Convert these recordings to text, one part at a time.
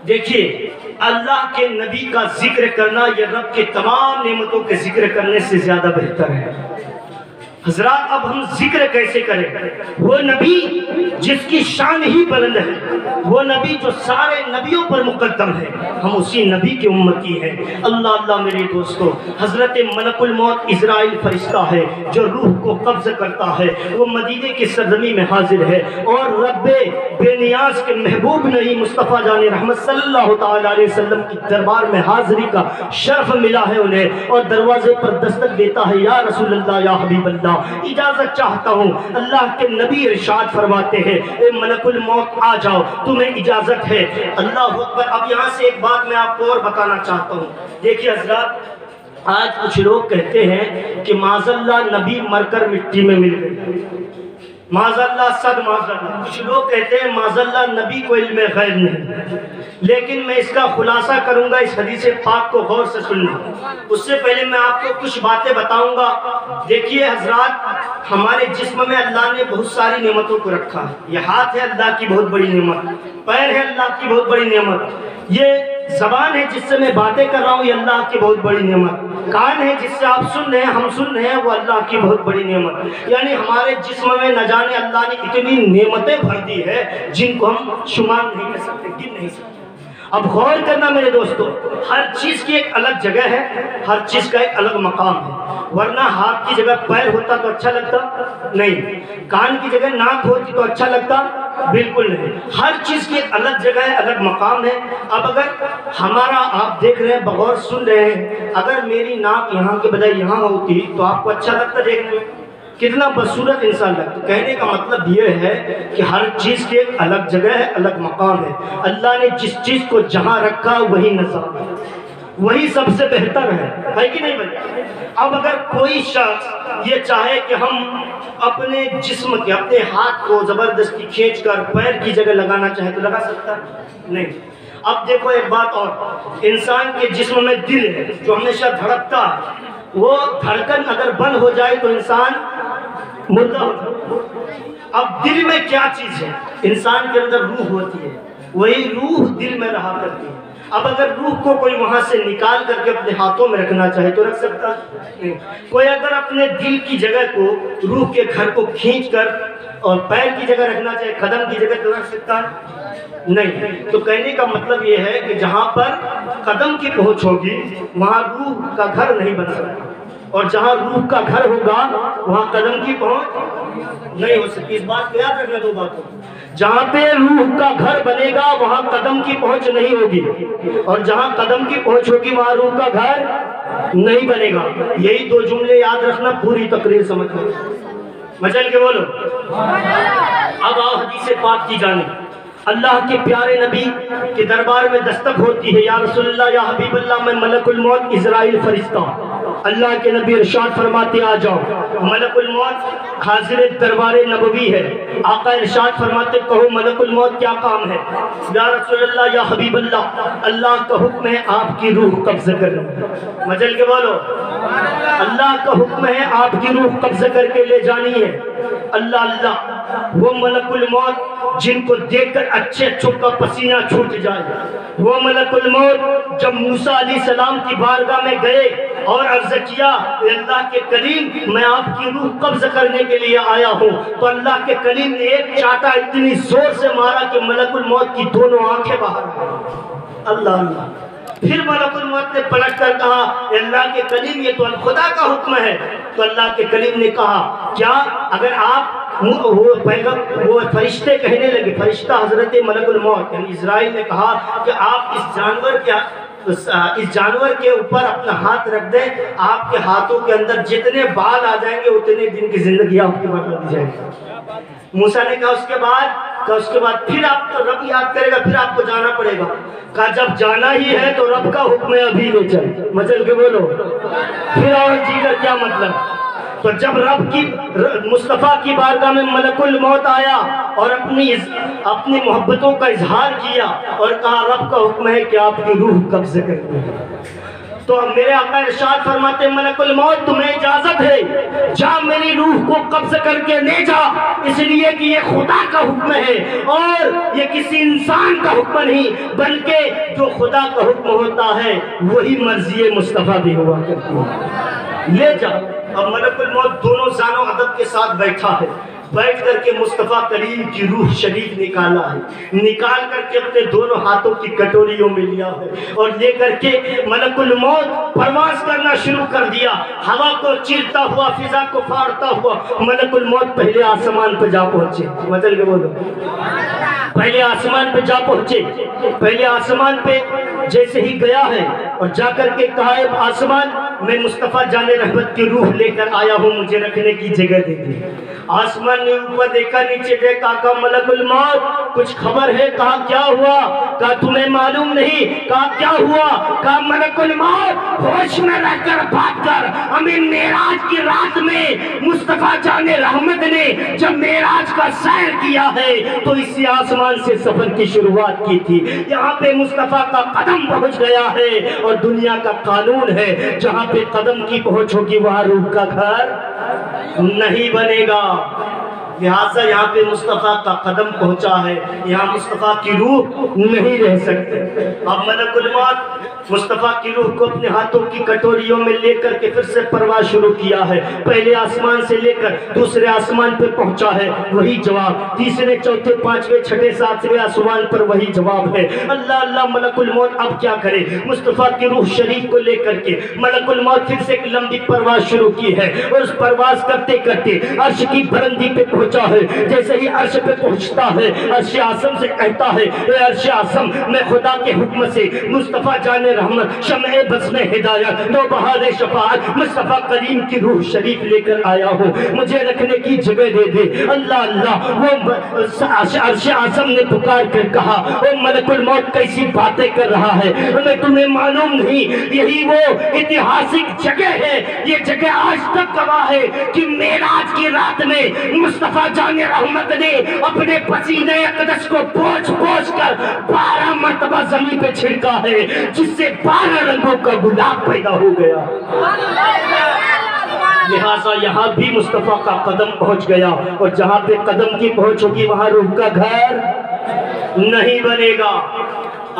دیکھیے اللہ کے نبی کا ذکر کرنا یہ رب کے تمام نعمتوں کے ذکر کرنے سے زیادہ بہتر ہے۔ حضرات اب ہم ذکر کیسے کریں؟ وہ نبی جس کی شان ہی بلند ہے، وہ نبی جو سارے نبیوں پر مقدم ہے، ہم اسی نبی کی امتی ہیں۔ اللہ اللہ میرے دوستو، حضرت ملک الموت عزرائیل فرشتہ ہے جو روح کو قبض کرتا ہے، وہ مدینے کی سرزمین میں حاضر ہے، اور رب بے نیاز کے محبوب نبی مصطفیٰ جان رحمت صلی اللہ تعالیٰ علیہ وسلم کی دربار میں حاضری کا شرف ملا ہے انہیں، اور دروازے پر دستک دیتا ہے، یا رسول اللہ یا حبیب اللہ اجازت چاہتا ہوں۔ اللہ کے نبی ارشاد فرماتے ہیں، اے ملک الموت آ جاؤ، تمہیں اجازت ہے۔ اللہ اکبر۔ اب یہاں سے ایک بات میں آپ کو اور بتانا چاہتا ہوں۔ دیکھیے حضرات، آج کچھ لوگ کہتے ہیں کہ معاذ اللہ نبی مر کر مٹی میں مل گئے، معاذ اللہ صد معاذ اللہ۔ کچھ لوگ کہتے ہیں معاذ اللہ نبی کو علم غیب نہیں، لیکن میں اس کا خلاصہ کروں گا، اس حدیث پاک کو غور سے سننا۔ اس سے پہلے میں آپ کو کچھ باتیں بتاؤں گا۔ دیکھیے حضرات، ہمارے جسم میں اللہ نے بہت ساری نعمتوں کو رکھا ہے۔ یہ ہاتھ ہے اللہ کی بہت بڑی نعمت، پیر ہے اللہ کی بہت بڑی نعمت، یہ زبان ہے جس سے میں باتیں کر رہا ہوں، یہ اللہ کی بہت بڑی نعمت، کان ہے جس سے آپ سن رہے ہیں، ہم سن رہے ہیں، وہ اللہ کی بہت بڑی نعمت۔ یعنی ہمارے جسم میں نہ جانے اللہ نے اتنی نعمتیں بھر دی ہے جن کو ہم شمار نہیں کر سکتے، گن نہیں سکتے۔ اب غور کرنا میرے دوستو، ہر چیز کی ایک الگ جگہ ہے، ہر چیز کا ایک الگ مقام ہے، ورنہ ہاتھ کی جگہ پیر ہوتا تو اچھا لگتا نہیں، کان کی جگہ ناک ہوتی تو اچھا لگتا بالکل نہیں۔ ہر چیز کی ایک الگ جگہ ہے، الگ مقام ہے۔ اب اگر ہمارا آپ دیکھ رہے ہیں، بغور سن رہے ہیں، اگر میری ناک یہاں کے بجائے یہاں ہوتی تو آپ کو اچھا لگتا دیکھنے میں؟ کتنا بدصورت انسان لگتا۔ کہنے کا مطلب یہ ہے کہ ہر چیز کی ایک الگ جگہ ہے، الگ مقام ہے۔ اللہ نے جس چیز کو جہاں رکھا وہی نظام ہے، وہی سب سے بہتر ہے کہ نہیں بھائی؟ اب اگر کوئی شخص یہ چاہے کہ ہم اپنے جسم کے، اپنے ہاتھ کو زبردستی کھینچ کر پیر کی جگہ لگانا چاہے تو لگا سکتا ہے نہیں۔ اب دیکھو ایک بات اور، انسان کے جسم میں دل ہے جو ہمیشہ دھڑکتا ہے، وہ دھڑکن اگر بند ہو جائے تو انسان مردہ ہوتا ہے۔ اب دل میں کیا چیز ہے؟ انسان کے اندر روح ہوتی ہے، وہی روح دل میں رہا کرتی ہے۔ اب اگر روح کو کوئی وہاں سے نکال کر کے اپنے ہاتھوں میں رکھنا چاہے تو رکھ سکتا نہیں۔ کوئی اگر اپنے دل کی جگہ کو، روح کے گھر کو کھینچ کر اور پیر کی جگہ رکھنا چاہے، قدم کی جگہ تو رکھ سکتا نہیں۔ تو کہنے کا مطلب یہ ہے کہ جہاں پر قدم کی پہنچ ہوگی وہاں روح کا گھر نہیں بن سکتا، اور جہاں روح کا گھر ہوگا وہاں قدم کی پہنچ نہیں ہو سکتی۔ اس بات کو یاد رکھنا دو باتوں، جہاں پہ روح کا گھر بنے گا وہاں قدم کی پہنچ نہیں ہوگی، اور جہاں قدم کی پہنچ ہوگی وہاں روح کا گھر نہیں بنے گا۔ یہی دو جملے یاد رکھنا، پوری تقریر سمجھ لو۔ مچل کے بولو۔ اب آؤ حدیث پاک کی جانب۔ اللہ کے پیارے نبی کے دربار میں دستک ہوتی ہے، یا رسول اللہ یا حبیب اللہ، میں ملک الموت عزرائیل فرشتہ۔ اللہ کے نبی ارشاد فرماتے آ جاؤ۔ ملک الموت حاضر دربار نبوی ہے، آقا ارشاد فرماتے کہو ملک الموت کیا کام ہے؟ یا رسول اللہ یا حبیب اللہ، اللہ کا حکم ہے آپ کی روح قبض کرنا۔ مجل کے بولو، اللہ کا حکم ہے آپ کی روح قبض کر کے لے جانی ہے۔ اللہ اللہ، وہ ملک الموت جن کو دیکھ کر اچھے اچھوں کا پسینہ چھوٹ جائے، وہ ملک الموت جب موسیٰ علیہ السلام کی بارگاہ میں گئے اور عرض کیا اللہ کے کلیم میں آپ کی روح قبض کرنے کے لیے آیا ہوں، تو اللہ کے کلیم نے ایک چاٹا اتنی زور سے مارا کہ ملک الموت کی دونوں آنکھیں باہر آئیں۔ اللہ اللہ۔ پھر ملک الموت نے پلٹ کر کہا اللہ کے کلیم یہ تو خدا کا حکم ہے، تو اللہ کے کلیم نے کہا کیا اگر آپ وہ فرشتے کہنے لگے، فرشتہ حضرت ملک الموت یعنی عزرائیل نے کہا کہ آپ اس جانور کے اوپر اپنا ہاتھ رکھ دیں، آپ کے ہاتھوں کے اندر جتنے بال آ جائیں گے اتنے دن کی زندگی آپ کی بدل دی جائے گی۔ موسیٰ نے کہا اس کے بعد پھر آپ کو رب یاد کرے گا، پھر آپ کو جانا پڑے گا۔ کہا جب جانا ہی ہے تو رب کا حکم ہے ابھی لے چل۔ مچل کے بولو، پھر اور جی کر کیا مطلب؟ تو جب رب کی مصطفیٰ کی بارگاہ میں ملک الموت آیا اور اپنی محبتوں کا اظہار کیا اور کہا رب کا حکم ہے کہ آپ کی روح قبض کرنی ہے، تو میرے آقا ارشاد فرماتے ہیں ملک الموت تمہیں اجازت ہے جا میری روح کو قبض کر کے لے جا، اس لیے کہ یہ خدا کا حکم ہے اور یہ کسی انسان کا حکم نہیں بلکہ جو خدا کا حکم ہوتا ہے وہی مرضی مصطفیٰ بھی ہوا کرتی ہے، لے جا۔ اب ملک الموت دونوں زان و عدد کے ساتھ بیٹھا ہے، بیٹھ کر کے مصطفیٰ کریم کی روح شریف نکالا ہے، نکال کر کے اپنے دونوں ہاتھوں کی کٹوریوں میں لیا ہے اور لے کر کے ملک الموت پرواز کرنا شروع کر دیا، ہوا کو چیرتا ہوا، فضا کو پھاڑتا ہوا ملک الموت پہلے آسمان پہ جا پہنچے۔ مطلب کہ بولو پہلے آسمان پہ جا پہنچے، پہلے آسمان پہ جیسے ہی گیا ہے اور جا کر کے کہا ہے آسمان میں مصطفیٰ جان رحمت کی روح لے کر آیا ہوں، مجھے رکھنے کی جگہ دے دی۔ آسمان نے اوپر دیکھا، نیچے دیکھا، کہا ملک الموت کچھ خبر ہے؟ کہا کیا ہوا؟ کہا تمہیں معلوم نہیں؟ کہا کیا ہوا؟ کہا ملک الموت ہوش میں رہ کر بات کر، ہمیں معراج کی رات میں مصطفیٰ جان رحمت نے جب معراج کا سیر کیا ہے تو اسی آسمان سے سفر کی شروعات کی تھی، یہاں پہ مصطفیٰ کا قدم پہنچ گیا ہے اور دنیا کا قانون ہے جہاں پہ قدم کی پہنچ ہوگی وہاں روح کا گھر نہیں بنے گا، لہٰذا یہاں پہ مصطفیٰ کا قدم پہنچا ہے، یہاں مصطفیٰ کی روح نہیں رہ سکتے۔ اب ملک الموت مصطفیٰ کی روح کو اپنے ہاتھوں کی کٹوریوں میں لے کر کے پھر سے پرواز شروع کیا ہے، پہلے آسمان سے لے کر دوسرے آسمان پہ پہنچا ہے وہی جواب، تیسرے چوتھے پانچویں چھٹے ساتویں آسمان پر وہی جواب ہے۔ اللہ اللہ ملک الموت اب کیا کرے؟ مصطفیٰ کی روح شریف کو لے کر کے ملک الموت پھر سے ایک لمبی پرواز شروع کی ہے اور اس پرواز کرتے کرتے عرش کی بلندی پہ پہنچا ہے، جیسے ہی عرش پہ پہنچتا ہے عرش اعظم سے کہتا ہے اے عرش اعظم میں خدا کے حکم سے مصطفیٰ جان رحمت شمع بزم ہدایت نو بہار شفاعت مصطفیٰ کریم کی روح شریف لے کر آیا ہوں، مجھے رکھنے کی جگہ دے دے۔ اللہ اللہ وہ عرش اعظم نے پکار کر کہا اے ملک الموت کیسی باتیں کر رہا ہے، ہمیں تمہیں معلوم نہیں یہی وہ اتہاسک جگہ ہے، یہ جگہ آج تک گواہ ہے کہ معراج کی رات میں مصطفیٰ جان رحمت نے اپنے پسینے اقدس کو پوچھ پوچھ کر 12 مرتبہ زمین پہ چھڑکا ہے جس سے 12 رنگوں کا گلاب پیدا ہو گیا، لہٰذا یہاں بھی مصطفیٰ کا قدم پہنچ گیا اور جہاں پہ قدم کی پہنچ ہوگی وہاں روح کا گھر نہیں بنے گا۔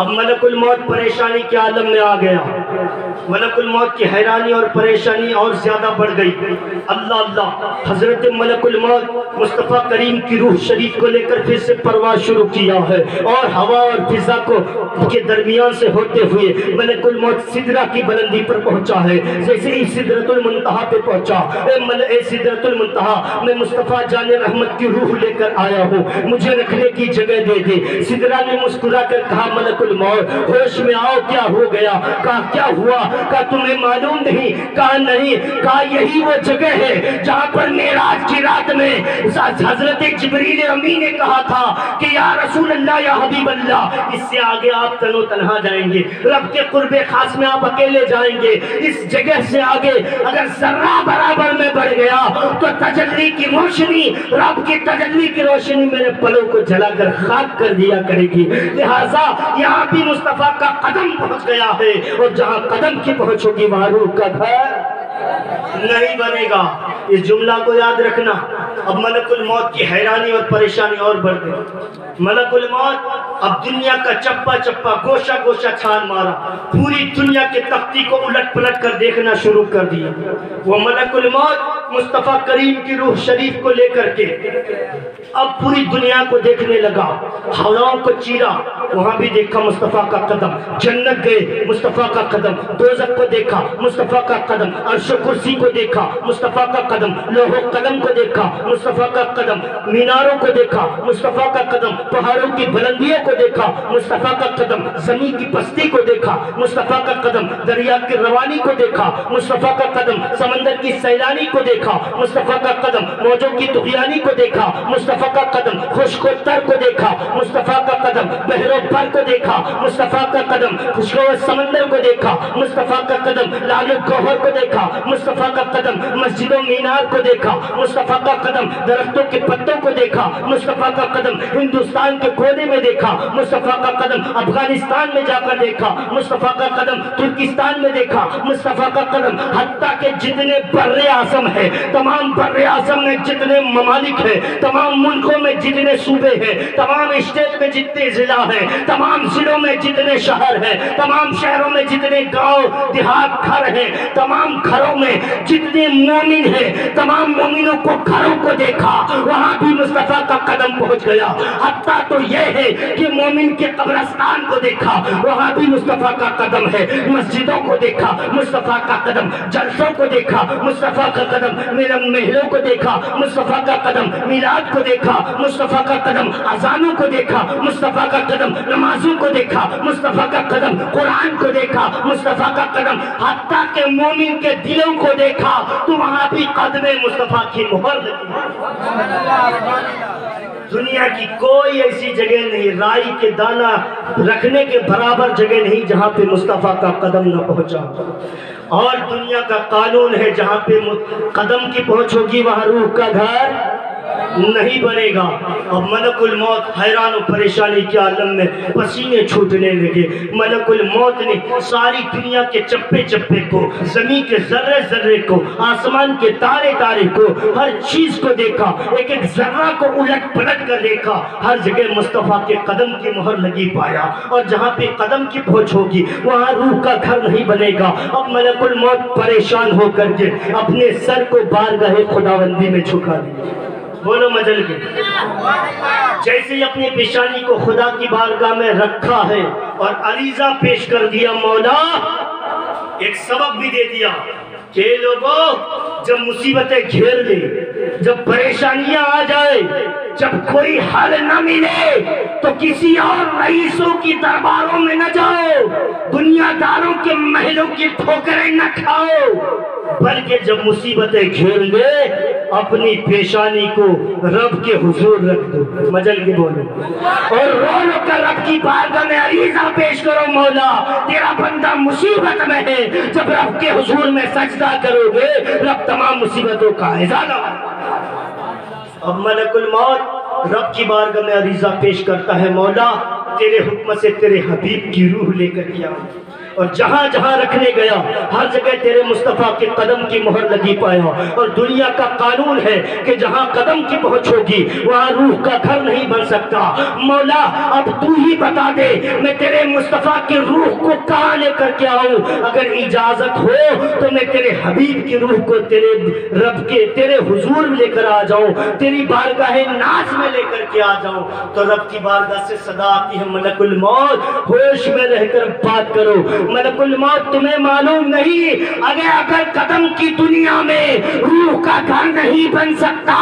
اب ملک الموت پریشانی کے عالم میں آ گیا، ملک الموت کی حیرانی اور پریشانی اور زیادہ بڑھ گئی۔ اللہ اللہ حضرت ملک الموت مصطفیٰ کریم کی روح شریف کو لے کر پھر سے پرواز شروع کیا ہے اور ہوا اور فضا کے درمیان سے ہوتے ہوئے ملک الموت سدرہ کی بلندی پر پہنچا ہے، جیسے ہی سدرۃ المنتہا پہ پہنچا اے سدرۃ المنتہا میں مصطفیٰ جان رحمت کی روح لے کر آیا ہوں، مجھے رکھنے کی جگہ دے دے۔ سدرہ نے مسکرا کر کہا ملک الموت ہوش میں آؤ، کیا ہو گیا؟ کہا کیا ہوا؟ کہا تمہیں معلوم نہیں؟ کہا نہیں۔ کہا یہی وہ جگہ ہے جہاں پر معراج کی رات میں حضرت جبریل امی نے کہا تھا کہ یا رسول اللہ یا حبیب اللہ اس سے آگے آپ تنو تنہا جائیں گے، رب کے قرب خاص میں آپ اکیلے جائیں گے، اس جگہ سے آگے اگر ذرہ برابر میں بڑھ گیا تو تجلی کی روشنی، رب کی تجلی کی روشنی میرے پلوں کو جلا کر خاک کر دیا کرے گی، لہٰذا یہاں بھی مصطفیٰ کا قدم پہنچ گیا ہے اور جہاں قدم کی پہنچ ہوگی وہاں روح کا گھر نہیں بنے گا۔ اس جملہ کو یاد رکھنا۔ اب ملک الموت کی حیرانی اور پریشانی اور بڑھ گئی، ملک الموت اب دنیا کا چپا چپا گوشہ گوشہ چھان مارا، پوری دنیا کے تختی کو الٹ پلٹ کر دیکھنا شروع کر دیا۔ وہ ملک الموت مصطفیٰ کریم کی روح شریف کو لے کر کے اب پوری دنیا کو دیکھنے لگا، ہواؤں کو چیرا، وہاں بھی دیکھا مصطفیٰ کا قدم، جنت گئے مصطفیٰ کا قدم، دوزخ کو دیکھا مصطفیٰ کا قدم، عرش و کرسی کو دیکھا مصطفیٰ کا قدم، لوح و قلم کو دیکھا مصطفیٰ کا قدم، میناروں کو دیکھا مصطفیٰ کا قدم، پہاڑوں کی بلندیوں کو دیکھا مصطفیٰ کا قدم، زمین کی پستی کو دیکھا مصطفیٰ کا قدم، دریا کی روانی کو دیکھا مصطفیٰ کا قدم، سمندر کی سیلانی کو دیکھا دیکھا مصطفیٰ کا قدم، موجوں کی طغیانی کو دیکھا مصطفیٰ کا قدم، خشک و تر کو دیکھا مصطفیٰ کا قدم، بحر و بر کو دیکھا مصطفیٰ کا قدم، خشک و سمندر کو دیکھا مصطفیٰ کا قدم، لال و گوہر کو دیکھا مصطفیٰ کا قدم، مسجد و مینار کو دیکھا مصطفیٰ کا قدم، درختوں کے پتوں کو دیکھا مصطفیٰ کا قدم، ہندوستان کے کونے میں دیکھا مصطفیٰ کا قدم، افغانستان میں جا کر دیکھا مصطفیٰ کا قدم، ترکستان میں دیکھا مصطفیٰ کا قدم، حتیٰ کہ جتنے بر اعظم ہے، تمام بر اعظم میں جتنے ممالک ہیں، تمام ملکوں میں جتنے صوبے ہیں، تمام اسٹیٹ میں جتنے ضلع ہیں، تمام ضلعوں میں جتنے شہر ہیں، تمام شہروں میں جتنے گاؤں دیہات گھر ہیں، تمام گھروں میں جتنے مومن ہیں، تمام مومنوں کو گھروں کو دیکھا، وہاں بھی مصطفیٰ کا قدم پہنچ گیا۔ حتیٰ تو یہ ہے کہ مومن کے قبرستان کو دیکھا، وہاں بھی مصطفیٰ کا قدم ہے، مسجدوں کو دیکھا مصطفیٰ کا قدم، جلسوں کو دیکھا مصطفیٰ کا قدم، محلوں کو دیکھا مصطفیٰ کا قدم، میلاد کو دیکھا مصطفیٰ کا قدم، اذانوں کو دیکھا مصطفیٰ کا قدم، نمازوں کو دیکھا مصطفیٰ کا قدم، قرآن کو دیکھا مصطفیٰ کا قدم، حتیٰ کہ مومن کے دلوں کو دیکھا تو وہاں بھی قدم مصطفیٰ کی مہر لگی۔ دنیا کی کوئی ایسی جگہ نہیں، رائی کے دانہ رکھنے کے برابر جگہ نہیں جہاں پہ مصطفیٰ کا قدم نہ پہنچا۔ اور دنیا کا قانون ہے جہاں پہ قدم کی پہنچ ہوگی وہاں روح کا گھر نہیں بنے گا۔ اب ملک الموت حیران و پریشانی کے عالم میں پسینے چھوٹنے لگے۔ ملک الموت نے ساری دنیا کے چپے چپے کو، زمین کے ذرے ذرے کو، آسمان کے تارے تارے کو، ہر چیز کو دیکھا، ایک ایک ذرہ کو الٹ پلٹ کر دیکھا، ہر جگہ مصطفیٰ کے قدم کی مہر لگی پایا۔ اور جہاں پہ قدم کی پہنچ ہوگی وہاں روح کا گھر نہیں بنے گا۔ اب ملک الموت پریشان ہو کر کے اپنے سر کو بارگاہ خداوندی میں جھکا دیا۔ بولو مجل کے جیسے ہی اپنی پیشانی کو خدا کی بارگاہ میں رکھا ہے اور عریضہ پیش کر دیا، مولا ایک سبب بھی دے دیا کہ لوگوں جب مصیبتیں گھیر لے، جب پریشانیاں آ جائے، جب کوئی حل نہ ملے تو کسی اور رئیسوں کی درباروں میں نہ جاؤ، دنیا داروں کے محلوں کی ٹھوکریں نہ کھاؤ، بلکہ جب مصیبتیں گھیر لے اپنی پیشانی کو رب کے حضور رکھ دو، مجل کے بولو، اور رو رو کر رب کی بارگاہ میں عریضہ پیش کرو، مولا تیرا بندہ مصیبت میں ہے۔ جب رب کے حضور میں سجدہ کرو گے رب تمام مصیبتوں کا ازالہ۔ اب ملک الموت رب کی بارگاہ میں عریضہ پیش کرتا ہے، مولا تیرے حکم سے تیرے حبیب کی روح لے کر کیا، اور جہاں جہاں رکھنے گیا ہر جگہ تیرے مصطفیٰ کے قدم کی مہر لگی پایا۔ اور دنیا کا قانون ہے کہ جہاں قدم کی پہنچ ہوگی وہاں روح کا گھر نہیں بن سکتا۔ مولا اب تو ہی بتا دے میں تیرے مصطفیٰ کی روح کو کہاں لے کر کے آؤں؟ اگر اجازت ہو تو میں تیرے حبیب کی روح کو تیرے رب کے تیرے حضور لے کر آ جاؤں، تیری بارگاہ ناز میں لے کر کے آ جاؤں۔ تو رب کی بارگاہ سے صدا آتی ہے، ملک الموت ہوش میں رہ کر بات کرو۔ ملک الموت تمہیں معلوم نہیں اگر قدم کی دنیا میں روح کا گھر نہیں بن سکتا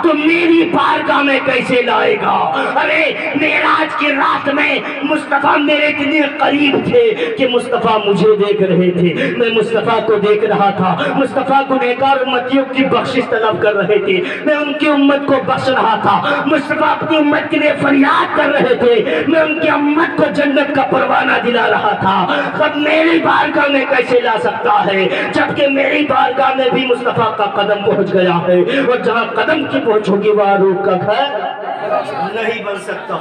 تو میری بارگاہ میں کیسے لائے گا؟ ارے معراج کی رات میں مصطفیٰ میرے اتنے قریب تھے کہ مصطفیٰ مجھے دیکھ رہے تھے، میں مصطفیٰ کو دیکھ رہا تھا۔ مصطفیٰ گنہگار امتیوں کی بخشش طلب کر رہے تھے، میں ان کی امت کو بخش رہا تھا۔ مصطفیٰ اپنی امت کے لیے فریاد کر رہے تھے، میں ان کی امت کو جنت کا پروانہ دلا رہا تھا۔ اب میری بارگاہ میں کیسے لا سکتا ہے جبکہ میری بارگاہ میں بھی مصطفیٰ کا قدم پہنچ گیا ہے، اور جہاں قدم کی پہنچ ہوگی وہاں روح کا گھر نہیں بن سکتا۔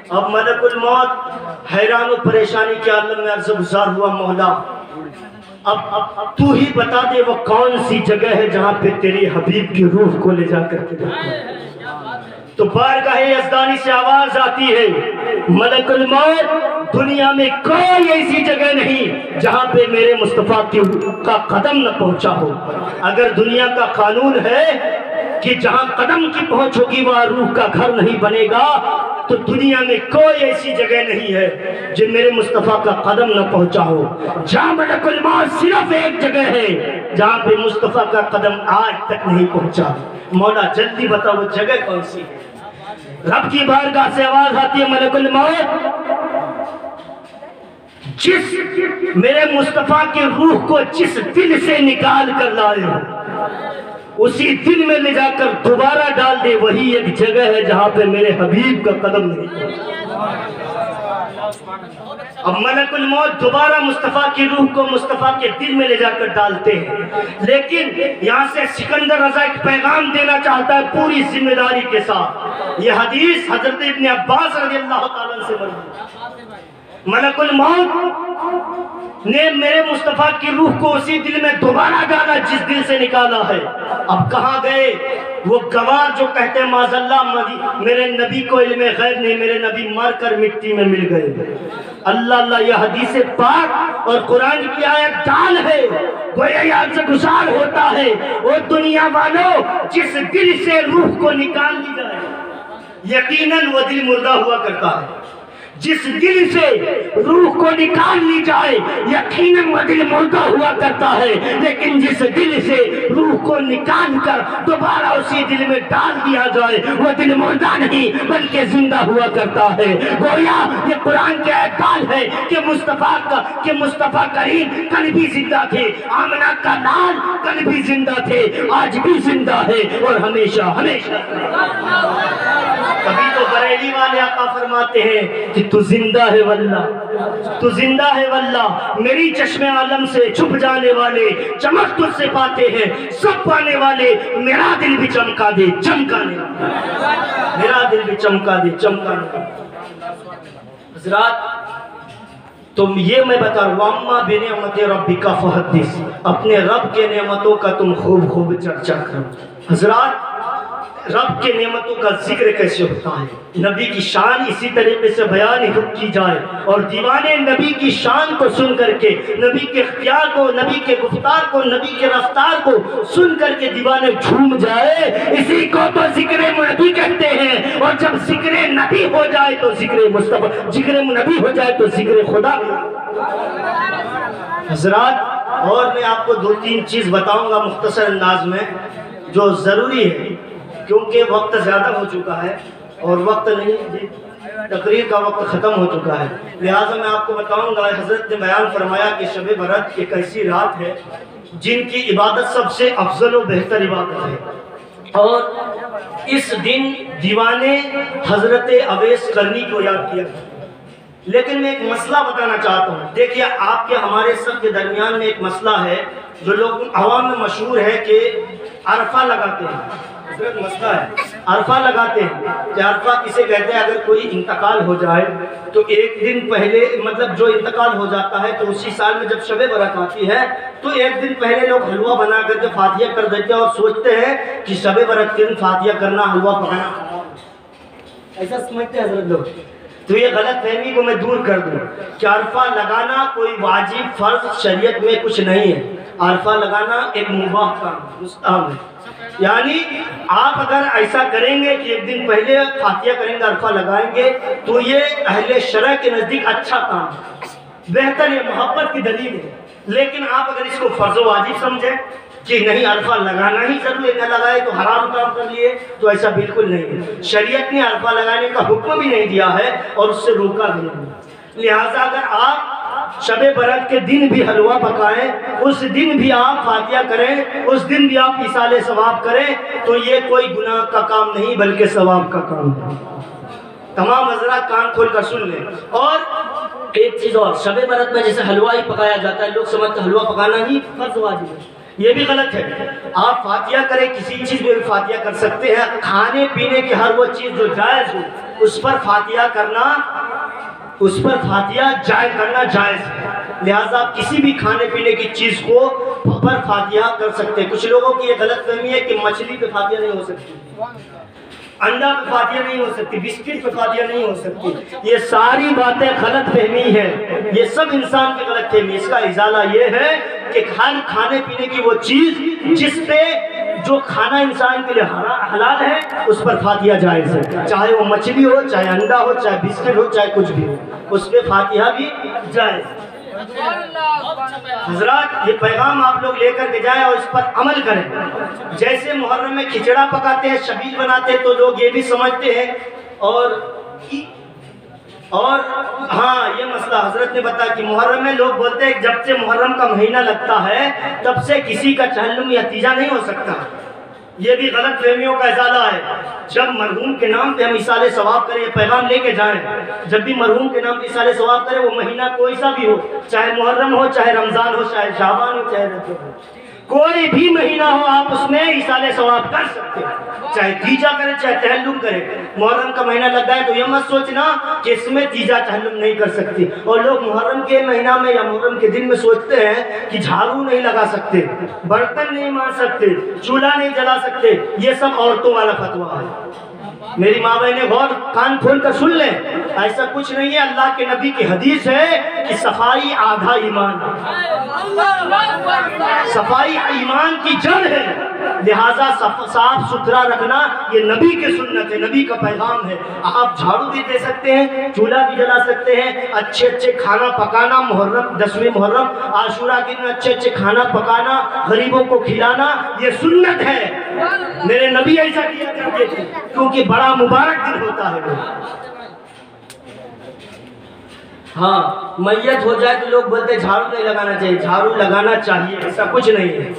اب ملک الموت حیران و پریشانی کے عالم میں عرض گزار ہوا، مولا اب تو ہی بتا دے وہ کون سی جگہ ہے جہاں پہ تیری حبیب کی روح کو لے جا کر کے تو بارگاہ یزدانی سے آواز آتی ہے، ملک الموت دنیا میں کوئی ایسی جگہ نہیں جہاں پہ میرے مصطفیٰ کا قدم نہ پہنچا ہو۔ اگر دنیا کا قانون ہے کہ جہاں قدم کی پہنچ ہوگی وہاں روح کا گھر نہیں بنے گا تو دنیا میں کوئی ایسی جگہ نہیں ہے جو میرے مصطفیٰ کا قدم نہ پہنچا ہو۔ جہاں ملک الموت صرف ایک جگہ ہے جہاں پہ مصطفیٰ کا قدم آج تک نہیں پہنچا۔ مولا جلدی بتا وہ جگہ کون سی ہے؟ رب کی بارگاہ سے آواز آتی ہے، ملک الموت جس میرے مصطفیٰ کے روح کو جس دل سے نکال کر لائے ہو، اسی دل میں لے جا کر دوبارہ ڈال دے، وہی ایک جگہ ہے جہاں پہ میرے حبیب کا قدم نہیں۔ اب ملک الموت دوبارہ مصطفیٰ کی روح کو مصطفیٰ کے دل میں لے جا کر ڈالتے ہیں، لیکن یہاں سے سکندر رضا ایک پیغام دینا چاہتا ہے پوری ذمہ داری کے ساتھ۔ یہ حدیث حضرت ابن عباس رضی اللہ تعالیٰ عنہ سے مروی۔ ملک الموت نے میرے مصطفیٰ کی روح کو اسی دل میں دوبارہ ڈالا جس دل سے نکالا ہے۔ اب کہاں گئے وہ گوار جو کہتے ہیں معاذ اللہ میرے نبی کو علم غیب نہیں، میرے نبی مر کر مٹی میں مل گئے۔ اللہ اللہ، یہ حدیث پاک اور قرآن کی آیت ڈال ہے، گویا یاد سے گزار ہوتا ہے۔ وہ دنیا والوں، جس دل سے روح کو نکال لی جائے، یقیناً وہ دل مردہ ہوا کرتا ہے۔ جس دل سے روح کو نکال لی جائے یقیناً وہ دل مردہ ہوا کرتا ہے، لیکن جس دل سے روح کو نکال کر دوبارہ اسی دل میں ڈال دیا جائے وہ دل مردہ نہیں بلکہ زندہ ہوا کرتا ہے۔ گویا یہ قرآن کی آیت ہے کہ مصطفیٰ کریم کل بھی زندہ تھے، آمنہ کا لال کل بھی زندہ تھے، آج بھی زندہ ہے اور ہمیشہ ہمیشہ۔ کبھی تو بریلی والے آقا فرماتے ہیں کہ تو زندہ ہے واللہ، تو زندہ ہے واللہ، میری چشم عالم سے چھپ جانے والے چمک تجھ سے پاتے ہیں، سب پانے والے میرا دل بھی چمکا دے چمکانے، میرا دل بھی چمکا دے چمکانے۔ حضرات تم یہ میں بتا رہا ہوں، وَأَمَّا بِنِعْمَتِ رَبِّكَ فَحَدِّثْ، اپنے رب کے نعمتوں کا تم خوب خوب چرچا کرو۔ حضرات رب کے نعمتوں کا ذکر کیسے ہوتا ہے؟ نبی کی شان اسی طریقے سے بیان کی جائے اور دیوانے نبی کی شان کو سن کر کے، نبی کے اختیار کو، نبی کے گفتار کو، نبی کے رفتار کو سن کر کے دیوانے جھوم جائے، اسی کو تو ذکر نبی کہتے ہیں۔ اور جب ذکر نبی ہو جائے تو ذکر مصطفیٰ، ذکر نبی ہو جائے تو ذکر خدا۔ حضرات اور میں آپ کو دو تین چیز بتاؤں گا مختصر انداز میں جو ضروری ہے، کیونکہ وقت زیادہ ہو چکا ہے اور وقت نہیں، تقریر کا وقت ختم ہو چکا ہے، لہٰذا میں آپ کو بتاؤں گا۔ حضرت نے بیان فرمایا کہ شب برات ایک ایسی رات ہے جن کی عبادت سب سے افضل و بہتر عبادت ہے، اور اس دن دیوانے حضرت اویس قرنی کو یاد کیا۔ لیکن میں ایک مسئلہ بتانا چاہتا ہوں۔ دیکھیے آپ کے ہمارے سب کے درمیان میں ایک مسئلہ ہے جو لوگ عوام میں مشہور ہے کہ عرفہ لگاتے ہیں۔ مسئلہ ہے عرفہ لگاتے ہیں کہ عرفہ کسے کہتے ہیں؟ اگر کوئی انتقال ہو جائے تو ایک دن پہلے، مطلب جو انتقال ہو جاتا ہے تو اسی سال میں جب شب برات آتی ہے تو ایک دن پہلے لوگ حلوہ بنا کر کے فاتحہ کر دیتے ہیں اور سوچتے ہیں کہ شب برات کے دن فاتحہ کرنا، حلوہ پکانا، ایسا سمجھتے ہیں حضرت لوگ۔ تو یہ غلط فہمی کو میں دور کر دوں کہ عرفہ لگانا کوئی واجب فرض شریعت میں کچھ نہیں ہے۔ عرفہ لگانا ایک مباح کام، مستحب ہے۔ یعنی آپ اگر ایسا کریں گے کہ ایک دن پہلے فاتحہ کریں گے، عرفہ لگائیں گے، تو یہ اہل شرع کے نزدیک اچھا کام ہے، بہتر، یہ محبت کی دلیل ہے۔ لیکن آپ اگر اس کو فرض و واجب سمجھیں کہ نہیں عرفہ لگانا ہی ضروری ہے، نہ لگائے تو حرام کام کر لیے، تو ایسا بالکل نہیں ہے۔ شریعت نے عرفہ لگانے کا حکم بھی نہیں دیا ہے اور اس سے روکا بھی نہیں۔ لہٰذا اگر آپ شب برات کے دن بھی حلوہ پکائیں، اس دن بھی آپ فاتحہ کریں، اس دن بھی آپ ایصال ثواب کریں، تو یہ کوئی گناہ کا کام نہیں بلکہ ثواب کا کام ہے۔ تمام حضرات کان کھول کر سن لیں۔ اور ایک چیز اور، شب برات میں جیسے حلوہ ہی پکایا جاتا ہے، لوگ سمجھتے ہیں حلوہ پکانا ہی فرض واجب ہے، یہ بھی غلط ہے۔ آپ فاتحہ کریں، کسی چیز میں بھی فاتحہ کر سکتے ہیں، کھانے پینے کی ہر وہ چیز جو جائز ہو اس پر فاتحہ کرنا، اس پر فاتحہ جائز کرنا جائز ہے۔ لہٰذا آپ کسی بھی کھانے پینے کی چیز کو پر فاتحہ کر سکتے ہیں۔ کچھ لوگوں کی یہ غلط فہمی ہے کہ مچھلی پہ فاتحہ نہیں ہو سکتی، انڈا پہ فاتحہ نہیں ہو سکتی، بسکٹ پہ فاتحہ نہیں ہو سکتی۔ یہ ساری باتیں غلط فہمی ہے، یہ سب انسان کی غلط فہمی۔ اس کا ازالہ یہ ہے کہ ہر کھانے پینے کی وہ چیز جس پہ جو کھانا انسان کے لیے حلال ہے اس پر فاتحہ جائز ہے، چاہے وہ مچھلی ہو، چاہے انڈا ہو، چاہے بسکٹ ہو، چاہے کچھ بھی ہو، اس پہ فاتحہ بھی جائز ہے۔ حضرات یہ پیغام آپ لوگ لے کر کے جائیں اور اس پر عمل کریں۔ جیسے محرم میں کھچڑا پکاتے ہیں، شبیل بناتے ہیں، تو لوگ یہ بھی سمجھتے ہیں اور ہاں یہ مسئلہ حضرت نے بتایا کہ محرم میں لوگ بولتے ہیں جب سے محرم کا مہینہ لگتا ہے تب سے کسی کا چہلم یا تیجا نہیں ہو سکتا۔ یہ بھی غلط فہمیوں کا ازالہ ہے۔ جب مرحوم کے نام پہ ہم ایصال ثواب کریں، پیغام لے کے جائیں، جب بھی مرحوم کے نام پہ ایصال ثواب کریں، وہ مہینہ کوئی سا بھی ہو، چاہے محرم ہو، چاہے رمضان ہو، چاہے شعبان ہو، چاہے رجب ہو، کوئی بھی مہینہ ہو، آپ اس میں ایصال ثواب کر سکتے ہیں، چاہے تیجا کریں چاہے تحلم کریں۔ محرم کا مہینہ لگا ہے تو یہ مت سوچنا کہ اس میں تیجا تحلم نہیں کر سکتی، اور لوگ محرم کے مہینہ میں یا محرم کے دن میں سوچتے ہیں کہ جھاڑو نہیں لگا سکتے، برتن نہیں مار سکتے، چولہا نہیں جلا سکتے، یہ سب عورتوں والا فتویٰ ہے۔ میری ماں بہنیں غور کان کھول کر سن لیں، ایسا کچھ نہیں ہے۔ اللہ کے نبی کی حدیث ہے کہ صفائی آدھا ایمان ہے، صفائی ایمان کی جڑ ہے، لہٰذا صاف ستھرا رکھنا یہ نبی کی سنت ہے، نبی کا پیغام ہے۔ آپ جھاڑو بھی دے سکتے ہیں، چولہا بھی جلا سکتے ہیں، اچھے اچھے کھانا پکانا، محرم 10ویں محرم عاشورہ کے دن اچھے اچھے کھانا پکانا، غریبوں کو کھلانا، یہ سنت ہے۔ میرے نبی ایسا کیا کرتے تھے کیونکہ بڑا مبارک دن ہوتا ہے وہ۔ ہاں میت ہو جائے تو لوگ بولتے جھاڑو نہیں لگانا چاہیے، جھاڑو لگانا چاہیے، ایسا کچھ نہیں ہے۔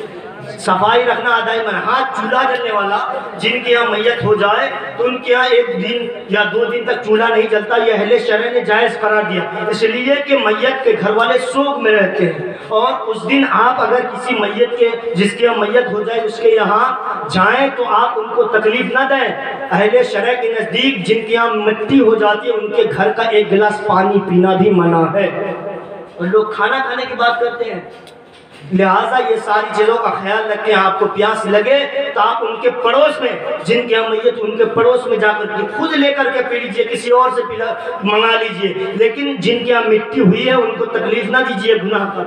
صفائی رکھنا آدھا ایمان۔ ہاں چولہا جلنے والا جن کے یہاں میت ہو جائے تو ان کے یہاں 1 دن یا 2 دن تک چولہا نہیں جلتا، یہ اہل شرع نے جائز قرار دیا، اس لیے کہ میت کے گھر والے سوگ میں رہتے ہیں، اور اس دن آپ اگر کسی میت کے جس کے یہاں میت ہو جائے اس کے یہاں جائیں تو آپ ان کو تکلیف نہ دیں۔ اہل شرع کے نزدیک جن کے یہاں مٹی ہو جاتی ہے ان کے گھر کا 1 گلاس پانی پینا بھی منع ہے، اور لوگ کھانا کھانے کی بات کرتے ہیں۔ لہٰذا یہ ساری چیزوں کا خیال رکھیں۔ آپ کو پیاس لگے تو آپ ان کے پڑوس میں جن کے یہاں میت ان کے پڑوس میں جا کر خود لے کر کے پی لیجئے، کسی اور سے منگا لیجئے، لیکن جن کے یہاں مٹی ہوئی ہے ان کو تکلیف نہ دیجئے، گناہ کا۔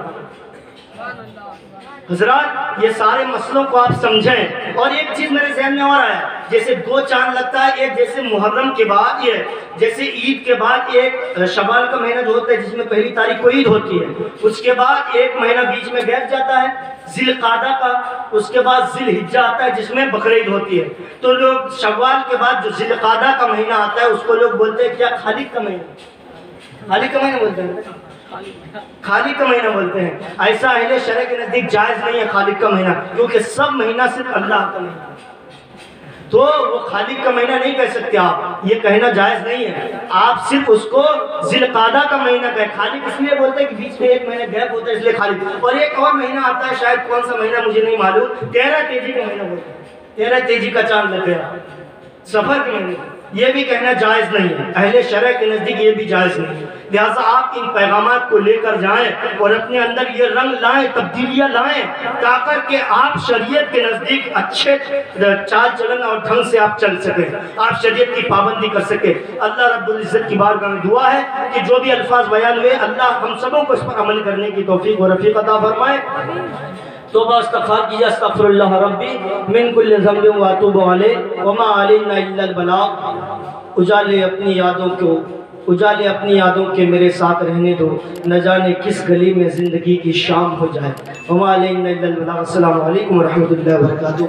حضرات یہ سارے مسئلوں کو آپ سمجھیں۔ اور ایک چیز میرے ذہن میں اور آیا، جیسے 2 چاند لگتا ہے، ایک جیسے محرم کے بعد، یہ جیسے عید کے بعد ایک شوال کا مہینہ جو ہوتا ہے جس میں 1 تاریخ کو عید ہوتی ہے، اس کے بعد 1 مہینہ بیچ میں گیپ جاتا ہے ذی القعدہ کا، اس کے بعد ذی الحجہ آتا ہے جس میں بقرعید ہوتی ہے۔ تو لوگ شوال کے بعد جو ذی القعدہ کا مہینہ آتا ہے اس کو لوگ بولتے ہیں کیا خالق کا مہینہ، خالق کا مہینہ بولتے ہیں، خالق کا مہینہ بولتے ہیں۔ ایسا اہل شرع کے نزدیک جائز نہیں ہے خالق کا مہینہ، کیونکہ سب مہینہ صرف اللہ کا مہینہ، تو وہ خالق کا مہینہ نہیں کہہ سکتے آپ، یہ کہنا جائز نہیں ہے۔ آپ صرف اس کو ذی القعدہ کا مہینہ کہیں، خالق اس لیے بولتے ہیں کہ بیچ میں 1 مہینہ گیپ ہوتا ہے اس لیے خالق۔ اور ایک اور مہینہ آتا ہے، شاید کون سا مہینہ مجھے نہیں معلوم، 13 تیجی کا مہینہ بولتے ہیں، 13 تیجی کا چاند لگ گیا، سفر کے مہینے، یہ بھی کہنا جائز نہیں ہے، اہل شرع کے نزدیک یہ بھی جائز نہیں ہے۔ لہٰذا آپ ان پیغامات کو لے کر جائیں اور اپنے اندر یہ رنگ لائیں، تبدیلیاں لائیں، تاکہ کہ آپ شریعت کے نزدیک اچھے چال چلن اور ڈھنگ سے آپ چل سکیں، آپ شریعت کی پابندی کر سکیں۔ اللہ رب العزت کی بارگاہ میں دعا ہے کہ جو بھی الفاظ بیان ہوئے اللہ ہم سبوں کو اس پر عمل کرنے کی توفیق و رفیق عطا فرمائے۔ توبہ استغفار کیجیے، استغفر اللہ ربی من کل ذنب واتوب علیہ وما علینا الا البلاغ۔ اجالے اپنی یادوں کے میرے ساتھ رہنے دو، نہ جانے کس گلی میں زندگی کی شام ہو جائے۔ وما علینا الا البلاغ۔ السلام علیکم ورحمۃ اللہ وبرکاتہ۔